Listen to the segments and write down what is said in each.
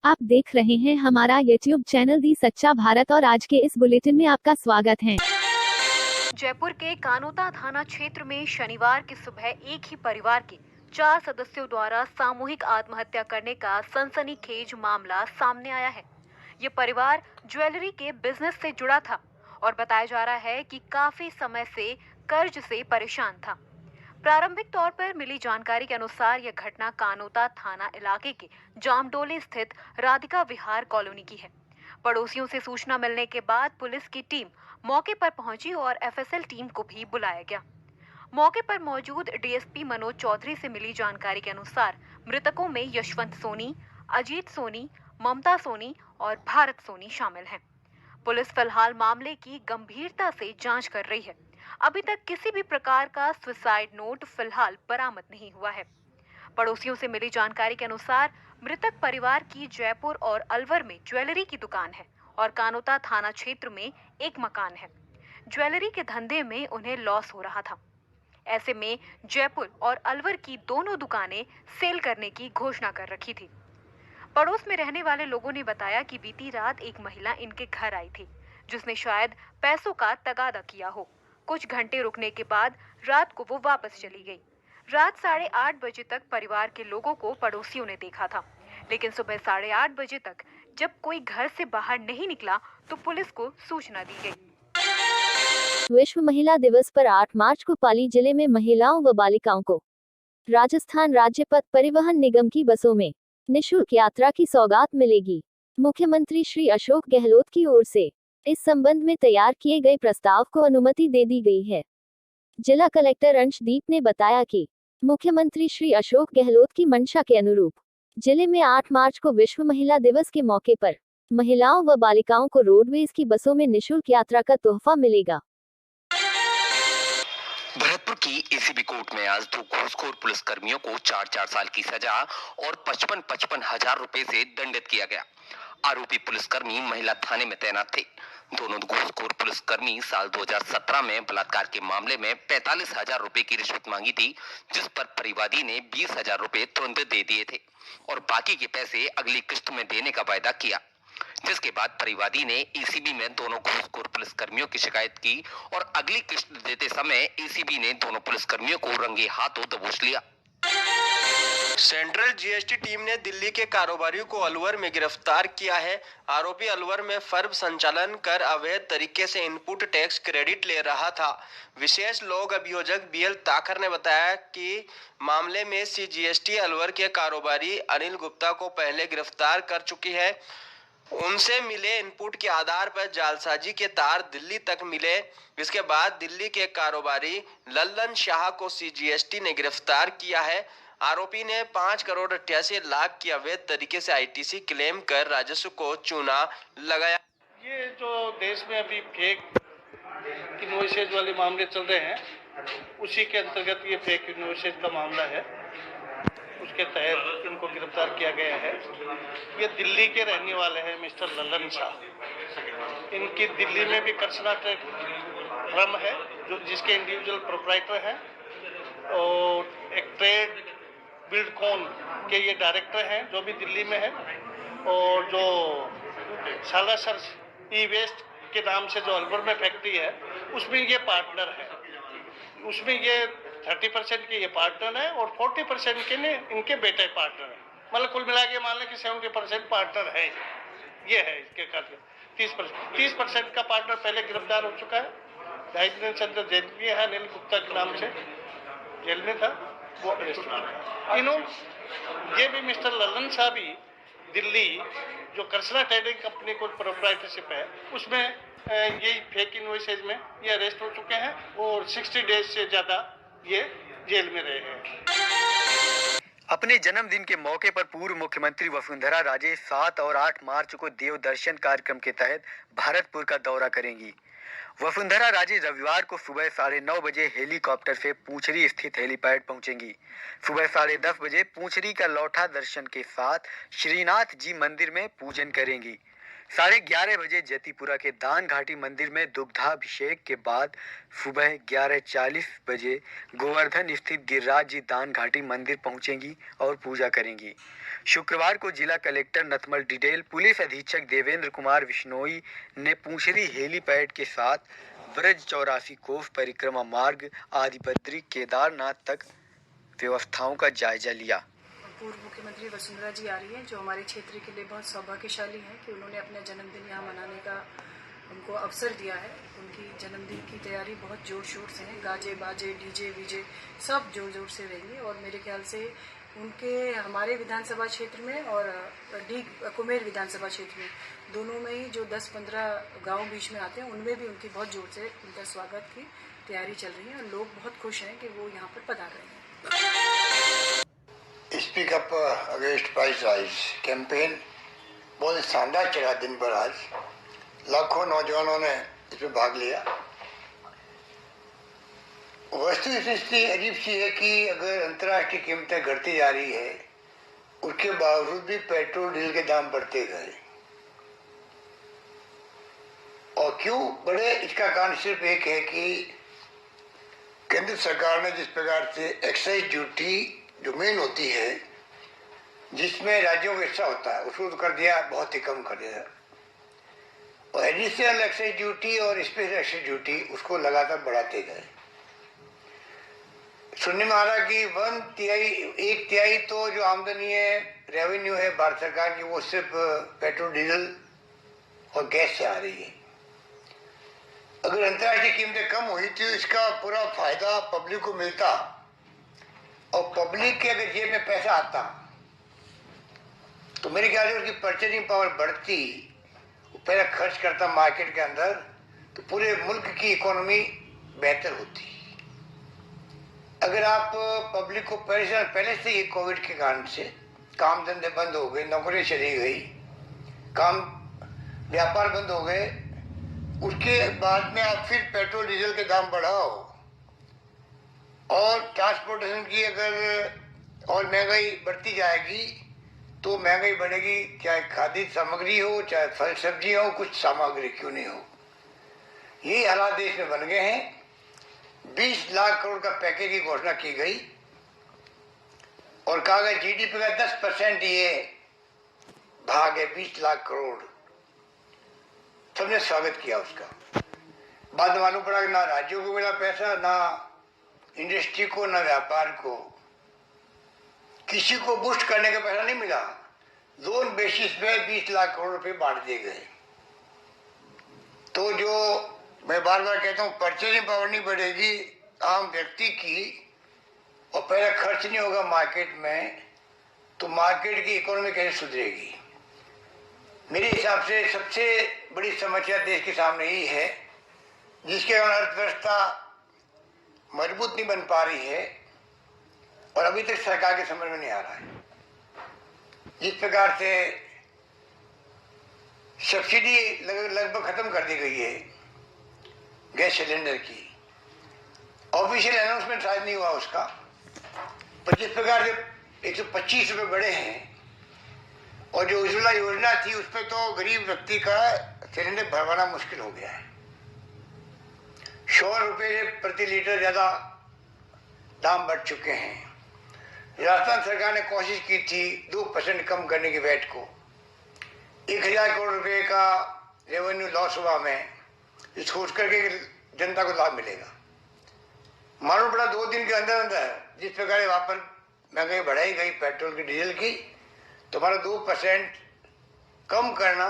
आप देख रहे हैं हमारा YouTube चैनल दी सच्चा भारत और आज के इस बुलेटिन में आपका स्वागत है। जयपुर के कानोता थाना क्षेत्र में शनिवार की सुबह एक ही परिवार के 4 सदस्यों द्वारा सामूहिक आत्महत्या करने का सनसनीखेज मामला सामने आया है। ये परिवार ज्वेलरी के बिजनेस से जुड़ा था और बताया जा रहा है कि काफी समय से कर्ज से परेशान था। प्रारंभिक तौर पर मिली जानकारी के अनुसार यह घटना कानोता थाना इलाके के जामडोली स्थित राधिका विहार कॉलोनी की है। पड़ोसियों से सूचना मिलने के बाद पुलिस की टीम मौके पर पहुंची और एफएसएल टीम को भी बुलाया गया। मौके पर मौजूद डीएसपी मनोज चौधरी से मिली जानकारी के अनुसार मृतकों में यशवंत सोनी, अजीत सोनी, ममता सोनी और भारत सोनी शामिल हैं। पुलिस फिलहाल मामले की गंभीरता से जांच कर रही है। अभी तक किसी भी प्रकार का सुसाइड नोट फिलहाल बरामद नहीं हुआ है। पड़ोसियों से मिली जानकारी के अनुसार मृतक परिवार की जयपुर और अलवर में ज्वेलरी की दुकान है और कानोता थाना क्षेत्र में एक मकान है। ज्वेलरी के धंधे में उन्हें लॉस हो रहा था। ऐसे में जयपुर और अलवर की दोनों दुकानें सेल करने की घोषणा कर रखी थी। पड़ोस में रहने वाले लोगों ने बताया कि बीती रात एक महिला इनके घर आई थी, जिसने शायद पैसों का तगादा किया हो। कुछ घंटे रुकने के बाद रात को वो वापस चली गई। रात 8:30 बजे तक परिवार के लोगों को पड़ोसियों ने देखा था, लेकिन सुबह 8:30 बजे तक जब कोई घर से बाहर नहीं निकला तो पुलिस को सूचना दी गई। विश्व महिला दिवस पर 8 मार्च को पाली जिले में महिलाओं व बालिकाओं को राजस्थान राज्य पथ परिवहन निगम की बसों में निशुल्क यात्रा की सौगात मिलेगी। मुख्यमंत्री श्री अशोक गहलोत की ओर से इस संबंध में तैयार किए गए प्रस्ताव को अनुमति दे दी गई है। जिला कलेक्टर अंशदीप ने बताया कि मुख्यमंत्री श्री अशोक गहलोत की मंशा के अनुरूप जिले में 8 मार्च को विश्व महिला दिवस के मौके पर महिलाओं व बालिकाओं को रोडवेज की बसों में निशुल्क यात्रा का तोहफा मिलेगा। भरतपुर की एसीबी कोर्ट में आज 2 घूसखोर पुलिसकर्मियों को 4-4 साल की सजा और 55-55 हजार रुपए से दंडित किया गया। आरोपी पुलिसकर्मी महिला थाने में तैनात थे। दोनों घूसखोर पुलिसकर्मी साल 2017 में बलात्कार के मामले में 45,000 रुपए की रिश्वत मांगी थी, जिस पर परिवादी ने 20,000 रुपए तुरंत दे दिए थे और बाकी के पैसे अगली किस्त में देने का वायदा किया। जिसके बाद परिवादी ने एसीबी में दोनों घूसखोर पुलिसकर्मियों की शिकायत की और अगली किस्त देते समय एसीबी ने दोनों पुलिसकर्मियों को रंगे हाथों दबोच लिया। सेंट्रल जीएसटी टीम ने दिल्ली के कारोबारियों को अलवर में गिरफ्तार किया है। आरोपी अलवर में फर्म संचालन कर अवैध तरीके से इनपुट टैक्स क्रेडिट ले रहा था। विशेष लोक अभियोजक बीएल ताखर ने बताया कि मामले में सीजीएसटी अलवर के कारोबारी अनिल गुप्ता को पहले गिरफ्तार कर चुकी है। उनसे मिले इनपुट के आधार पर जालसाजी के तार दिल्ली तक मिले। इसके बाद दिल्ली के कारोबारी लल्लन शाह को सीजीएसटी ने गिरफ्तार किया है। आरोपी ने 5,88,00,000 की अवैध तरीके से आईटीसी क्लेम कर राजस्व को चूना लगाया। ये जो देश में अभी फेक इनवॉइसेज वाले मामले चल रहे हैं, उसी के अंतर्गत ये फेक इनवॉइसेज का मामला है। उसके तहत इनको गिरफ्तार किया गया है। ये दिल्ली के रहने वाले हैं, मिस्टर लल्लन शाह। इनकी दिल्ली में भी कर्सना ट्रेड फर्म है, जो जिसके इंडिविजुअल प्रोप्राइटर हैं, और एक ट्रेड बिल्डकॉन के ये डायरेक्टर हैं, जो भी दिल्ली में है। और जो सालासर ई वेस्ट के नाम से जो अलवर में फैक्ट्री है, उसमें ये पार्टनर है। उसमें ये 30% के ये पार्टनर है और 40% के ने इनके बेटे पार्टनर है। मतलब कुल मिला के मान लें कि 70% पार्टनर है। ये है इसके खाते 30% का पार्टनर पहले गिरफ्तार हो चुका है। राजेंद्र चंद्र जेल में है, अनिल गुप्ता के नाम से जेल में था, वो अरेस्ट हुआ। ये भी मिस्टर लल्लन शाह भी दिल्ली जो कर्सना ट्रेडिंग कंपनी को प्रोप्राइटरशिप है, उसमें ये फेक इनवॉइसेज में ये अरेस्ट हो चुके हैं और 60 डेज से ज्यादा ये जेल में रहे हैं। अपने जन्मदिन के मौके पर पूर्व मुख्यमंत्री वसुंधरा राजे 7 और 8 मार्च को देव दर्शन कार्यक्रम के तहत भरतपुर का दौरा करेंगी। वसुंधरा राजे रविवार को सुबह 9:30 बजे हेलीकॉप्टर से पूंछरी स्थित हेलीपैड पहुंचेंगी। सुबह 10:30 बजे पूंछरी का लौठा दर्शन के साथ श्रीनाथ जी मंदिर में पूजन करेंगी। 11:30 बजे जतिपुरा के दान घाटी मंदिर में दुग्धाभिषेक के बाद सुबह 11:40 बजे गोवर्धन स्थित गिरिराज जी दान घाटी मंदिर पहुंचेंगी और पूजा करेंगी। शुक्रवार को जिला कलेक्टर नथमल डिडेल, पुलिस अधीक्षक देवेंद्र कुमार विश्नोई ने पूंछरी हेलीपैड के साथ ब्रज 84 कोस परिक्रमा मार्ग आदि बद्री केदारनाथ तक व्यवस्थाओं का जायजा लिया। पूर्व मुख्यमंत्री वसुंधरा जी आ रही हैं, जो हमारे क्षेत्र के लिए बहुत सौभाग्यशाली हैं कि उन्होंने अपना जन्मदिन यहाँ मनाने का उनको अवसर दिया है। उनकी जन्मदिन की तैयारी बहुत जोर शोर से है, गाजे बाजे डीजे वीजे सब जोर जोर से रहेंगे और मेरे ख्याल से उनके हमारे विधानसभा क्षेत्र में और कुमेर विधानसभा क्षेत्र में दोनों में ही जो 10-15 गाँव बीच में आते हैं उनमें भी उनकी बहुत जोर से उनका स्वागत की तैयारी चल रही है और लोग बहुत खुश हैं कि वो यहाँ पर पधार रहे हैं। Speak up against price rise campaign बहुत शानदार चला दिन भर। आज लाखों नौजवानों ने इसमें भाग लिया। वस्तु स्थिति अजीब सी है कि अगर अंतर्राष्ट्रीय कीमतें घटती जा रही है, उसके बावजूद भी पेट्रोल डीजल के दाम बढ़ते गए। और क्यों बढ़े, इसका कारण सिर्फ एक है कि केंद्र सरकार ने जिस प्रकार से एक्साइज ड्यूटी जो मेन होती है, जिसमें राज्यों का हिस्सा होता है, उसको तो कर दिया, बहुत ही कम कर दिया। और एडिशनल एक्साइज ड्यूटी और स्पेशल एक्साइज ड्यूटी उसको लगातार बढ़ाते गए। सुनने में आ रहा कि 1/3 तो जो आमदनी है, रेवेन्यू है भारत सरकार की, वो सिर्फ पेट्रोल डीजल और गैस से आ रही है। अगर अंतर्राष्ट्रीय कीमतें कम हुई तो इसका पूरा फायदा पब्लिक को मिलता और पब्लिक के अगर जेब में पैसा आता तो मेरे ख्याल से उसकी परचेजिंग पावर बढ़ती, वो पहले खर्च करता मार्केट के अंदर, तो पूरे मुल्क की इकोनॉमी बेहतर होती। अगर आप पब्लिक को पहले से ही कोविड के कारण से काम धंधे बंद हो गए, नौकरी चली गई, व्यापार बंद हो गए, उसके बाद में आप फिर पेट्रोल डीजल के दाम बढ़ाओ और ट्रांसपोर्टेशन की अगर और महंगाई बढ़ती जाएगी तो महंगाई बढ़ेगी, चाहे खाद्य सामग्री हो, चाहे फल सब्जी हो, कुछ सामग्री क्यों नहीं हो। ये हालात देश में बन गए हैं। 20 लाख करोड़ का पैकेज की घोषणा की गई और कहा गया जीडीपी का 10% ये भाग है, 20 लाख करोड़। सबने स्वागत किया उसका। बाद में मालूम पड़ा कि ना राज्यों को मिला पैसा, ना इंडस्ट्री को, ना व्यापार को, किसी को बूस्ट करने का पैसा नहीं मिला। लोन बेसिस पे 20 लाख करोड़ रुपए बांट दिए गए। तो जो मैं बार बार कहता हूँ, परचेजिंग पावर नहीं बढ़ेगी आम व्यक्ति की और पहले खर्च नहीं होगा मार्केट में, तो मार्केट की इकोनॉमी कैसे सुधरेगी। मेरे हिसाब से सबसे बड़ी समस्या देश के सामने ही है, जिसके कारण अर्थव्यवस्था मजबूत नहीं बन पा रही है और अभी तक सरकार के समझ में नहीं आ रहा है। जिस प्रकार से सब्सिडी लगभग खत्म कर दी गई है गैस सिलेंडर की, ऑफिशियल अनाउंसमेंट शायद नहीं हुआ उसका, पर जिस प्रकार से 125 रुपये बढ़े हैं और जो उज्ज्वला योजना थी उस पर तो गरीब व्यक्ति का सिलेंडर भरवाना मुश्किल हो गया है। 100 रुपये प्रति लीटर ज्यादा दाम बढ़ चुके हैं। राजस्थान सरकार ने कोशिश की थी 2% कम करने की वैट को। 1000 करोड़ रुपए का रेवेन्यू लॉस हुआ में, सोच करके जनता को लाभ मिलेगा। मालूम पड़ा 2 दिन के अंदर अंदर जिस प्रकार वहां पर महंगाई बढ़ाई गई पेट्रोल की, डीजल की, तो हमारा 2% कम करना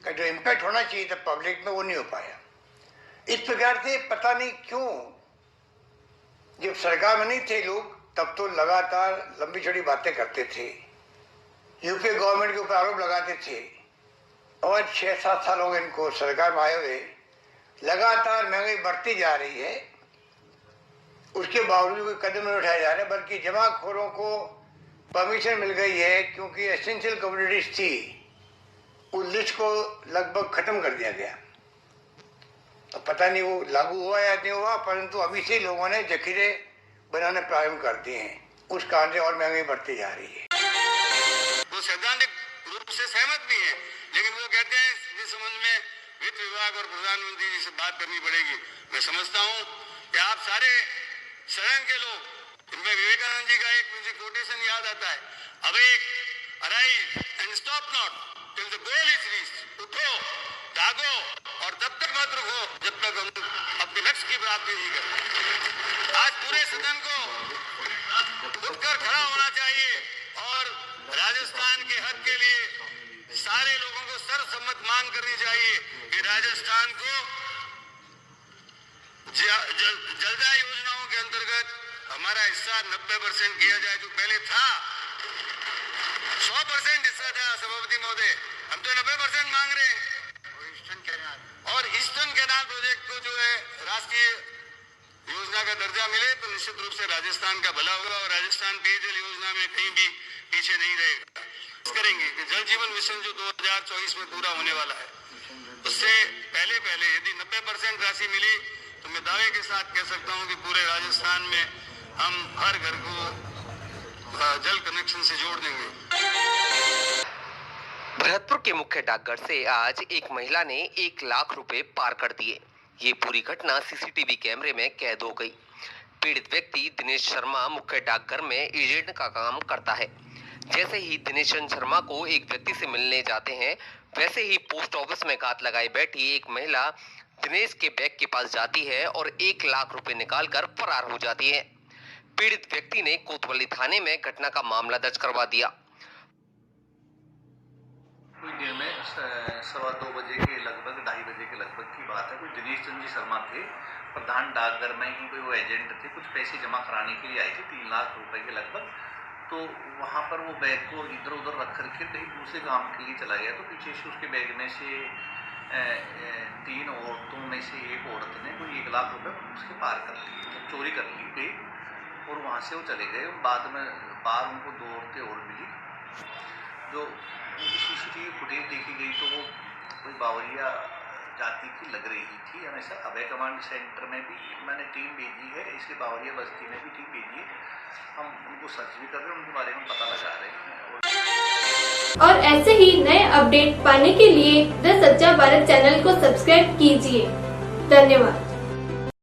का जो इम्पैक्ट होना चाहिए था पब्लिक में, वो नहीं हो पाया। इस प्रकार से पता नहीं क्यों जब सरकार में नहीं थे लोग, तब तो लगातार लंबी चौड़ी बातें करते थे, यूपीए गवर्नमेंट के ऊपर आरोप लगाते थे और 6-7 साल हो गए इनको सरकार में आए हुए, लगातार महंगाई बढ़ती जा रही है। उसके बावजूद कोई कदम नहीं उठाए जा रहे, बल्कि जमाखोरों को परमिशन मिल गई है क्योंकि एसेंशियल कम्युनिटीज थी, उस लिस्ट को लगभग खत्म कर दिया गया। तो पता नहीं वो लागू हुआ या नहीं हुआ, परंतु अभी से लोगों ने जखीरे बनाने प्रारंभ कर दिए हैं। उस कारण से और महंगाई बढ़ती जा रही है। वो सैद्धांतिक रूप उससे सहमत भी हैं, लेकिन वो कहते हैं इस संबंध में वित्त विभाग और प्रधानमंत्री जी से बात करनी पड़ेगी। मैं समझता हूँ कि आप सारे सदन के लोग, इनमें विवेकानंद जी का एक मुझे कोटेशन याद आता है, अब एक arise and stop not till the goal is reached. उठो, जागो और तब तक मत रुको जब तक हम अपने लक्ष्य की प्राप्ति नहीं करते। आज पूरे सदन को उठकर खड़ा होना चाहिए और राजस्थान के हक के लिए सारे लोगों को सर्वसम्मत मांग करनी चाहिए कि राजस्थान को जलदाय योजनाओं के अंतर्गत हमारा हिस्सा 90% किया जाए, जो पहले था 100% हिस्सा था। सभापति महोदय, हम तो 90% मांग रहे हैं। और ईस्टर्न कैनाल प्रोजेक्ट को जो है राष्ट्रीय योजना का दर्जा मिले तो निश्चित रूप से राजस्थान का भला होगा और राजस्थान पेयजल योजना में कहीं भी पीछे नहीं रहेगा। करेंगे कि जल जीवन मिशन जो 2024 में पूरा होने वाला है, उससे पहले यदि 90% राशि मिली तो मैं दावे के साथ कह सकता हूं कि पूरे राजस्थान में हम हर घर को जल कनेक्शन से जोड़ देंगे। भरतपुर के मुख्य डाकघर से आज एक महिला ने 1 लाख रुपए पार कर दिए। ये पूरी घटना सीसीटीवी कैमरे में कैद हो गई। पीड़ित व्यक्ति दिनेश शर्मा मुख्य डाकघर में एजेंट का काम करता है। जैसे ही दिनेश शर्मा को एक व्यक्ति से मिलने जाते हैं, वैसे ही पोस्ट ऑफिस में घात लगाए बैठी एक महिला दिनेश के बैग के पास जाती है और 1 लाख रुपए निकालकर फरार हो जाती है। पीड़ित व्यक्ति ने कोतवाली थाने में घटना का मामला दर्ज करवा दिया। कुछ देर में 2:15 बजे के लगभग 2:30 बजे के लगभग की बात है। कोई दिनेश चंद्र जी शर्मा थे, प्रधान डाकघर में ही कोई वो एजेंट थे, कुछ पैसे जमा कराने के लिए आए थे 3 लाख रुपए के लगभग। तो वहाँ पर वो बैग को इधर उधर रख करके कहीं दूसरे काम के लिए चला गया। तो पीछे से उसके बैग में से 3 औरतों में से एक औरत ने कोई 1 लाख रुपए उसके पार कर लिए, चोरी कर ली गई और वहाँ से वो चले गए। बाद में बाहर उनको 2 औरतें और मिली, जो उनकी सीसीटीवी फुटेज देखी गई तो वो कोई बावरिया जाति की लग रही थी। हमेशा अभय कमांड सेंटर में भी मैंने टीम भेजी है, इसके बावरिया बस्ती में भी टीम भेजी है। हम उनको सर्च भी कर रहे हैं, उनके बारे में पता लगा रहे हैं। और ऐसे ही नए अपडेट पाने के लिए द सच्चा भारत चैनल को सब्सक्राइब कीजिए। धन्यवाद।